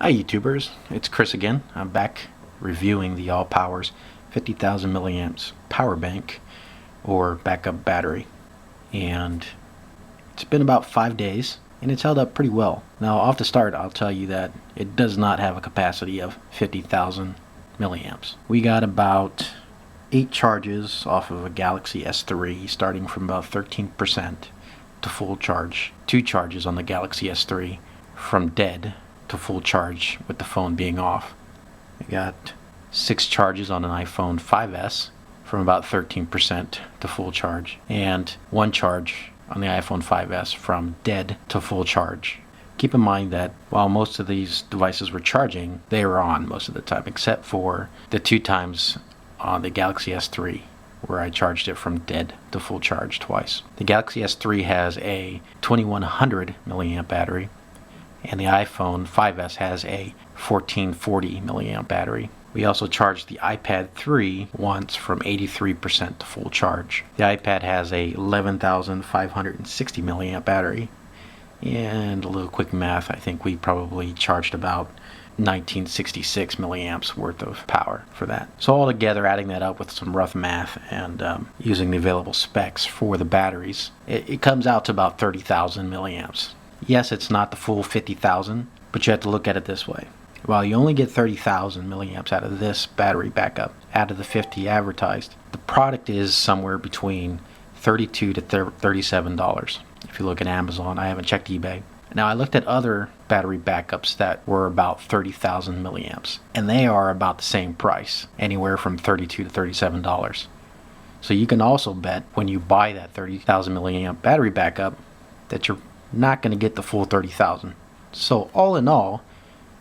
Hi YouTubers, it's Chris again. I'm back reviewing the AllPowers 50,000 milliamps power bank or backup battery, and it's been about 5 days and it's held up pretty well. Now off the start I'll tell you that it does not have a capacity of 50,000 milliamps. We got about 8 charges off of a Galaxy S3 starting from about 13% to full charge, 2 charges on the Galaxy S3 from dead to full charge with the phone being off. I got 6 charges on an iPhone 5S from about 13% to full charge, and 1 charge on the iPhone 5S from dead to full charge. Keep in mind that while most of these devices were charging, they were on most of the time, except for the 2 times on the Galaxy S3 where I charged it from dead to full charge twice. The Galaxy S3 has a 2100 milliamp battery, and the iPhone 5S has a 1440 milliamp battery. We also charged the iPad 3 once from 83% to full charge. The iPad has a 11,560 milliamp battery, and a little quick math, I think we probably charged about 1966 milliamps worth of power for that. So altogether, adding that up with some rough math and using the available specs for the batteries, it comes out to about 30,000 milliamps. Yes, it's not the full 50,000, but you have to look at it this way. While you only get 30,000 milliamps out of this battery backup, out of the 50 advertised, the product is somewhere between $32 to $37. If you look at Amazon, I haven't checked eBay. Now I looked at other battery backups that were about 30,000 milliamps, and they are about the same price, anywhere from $32 to $37. So you can also bet when you buy that 30,000 milliamp battery backup that you're not going to get the full 30,000. So all in all,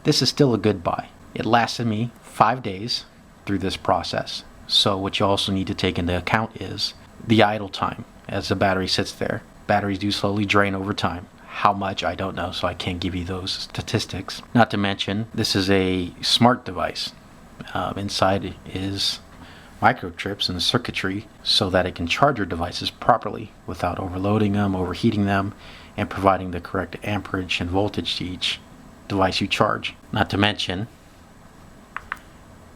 this is still a good buy. It lasted me 5 days through this process. So what you also need to take into account is the idle time as the battery sits there. Batteries do slowly drain over time. How much, I don't know, so I can't give you those statistics. Not to mention, this is a smart device. Inside is microchips and circuitry so that it can charge your devices properly without overloading them, overheating them, and providing the correct amperage and voltage to each device you charge. Not to mention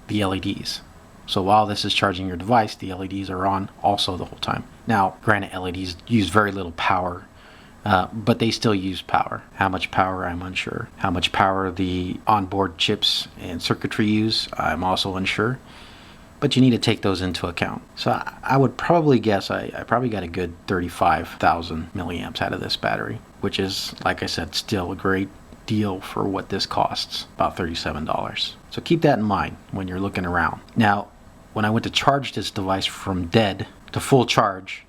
the LEDs. So while this is charging your device, the LEDs are on also the whole time. Now, granted, LEDs use very little power, but they still use power. How much power, I'm unsure. How much power the onboard chips and circuitry use, I'm also unsure. But you need to take those into account. So I would probably guess I probably got a good 35,000 milliamps out of this battery, which is, like I said, still a great deal for what this costs, about $37. So keep that in mind when you're looking around. Now, when I went to charge this device from dead to full charge,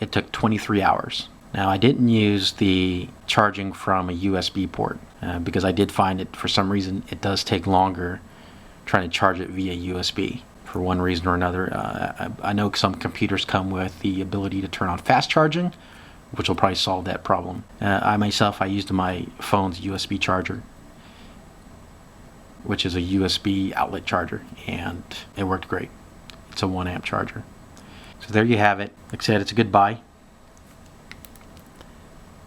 it took 23 hours. Now, I didn't use the charging from a USB port because I did find it, for some reason, it does take longer trying to charge it via USB. For one reason or another, I know some computers come with the ability to turn on fast charging, which will probably solve that problem. I used my phone's USB charger, which is a USB outlet charger, and it worked great. It's a 1 amp charger. So there you have it. Like I said, it's a good buy.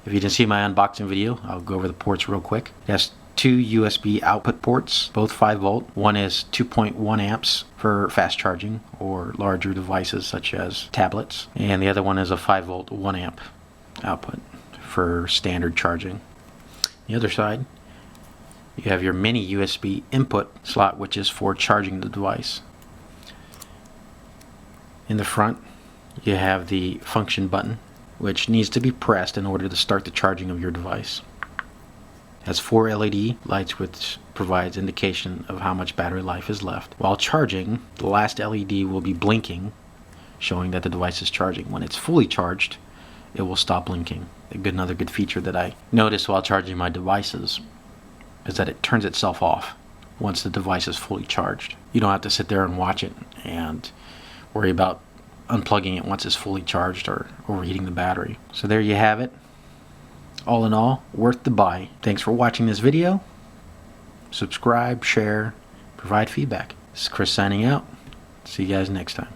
If you didn't see my unboxing video, I'll go over the ports real quick. It has 2 USB output ports, both 5 volt. One is 2.1 amps for fast charging or larger devices such as tablets, and the other one is a 5 volt 1 amp output for standard charging. The other side, you have your mini USB input slot, which is for charging the device. In the front, you have the function button, which needs to be pressed in order to start the charging of your device. It has 4 LED lights, which provides indication of how much battery life is left. While charging, the last LED will be blinking, showing that the device is charging. When it's fully charged, it will stop blinking. Another good feature that I noticed while charging my devices is that it turns itself off once the device is fully charged. You don't have to sit there and watch it and worry about unplugging it once it's fully charged or overheating the battery. So there you have it. All in all, worth the buy. Thanks for watching this video. Subscribe, share, provide feedback. This is Chris signing out. See you guys next time.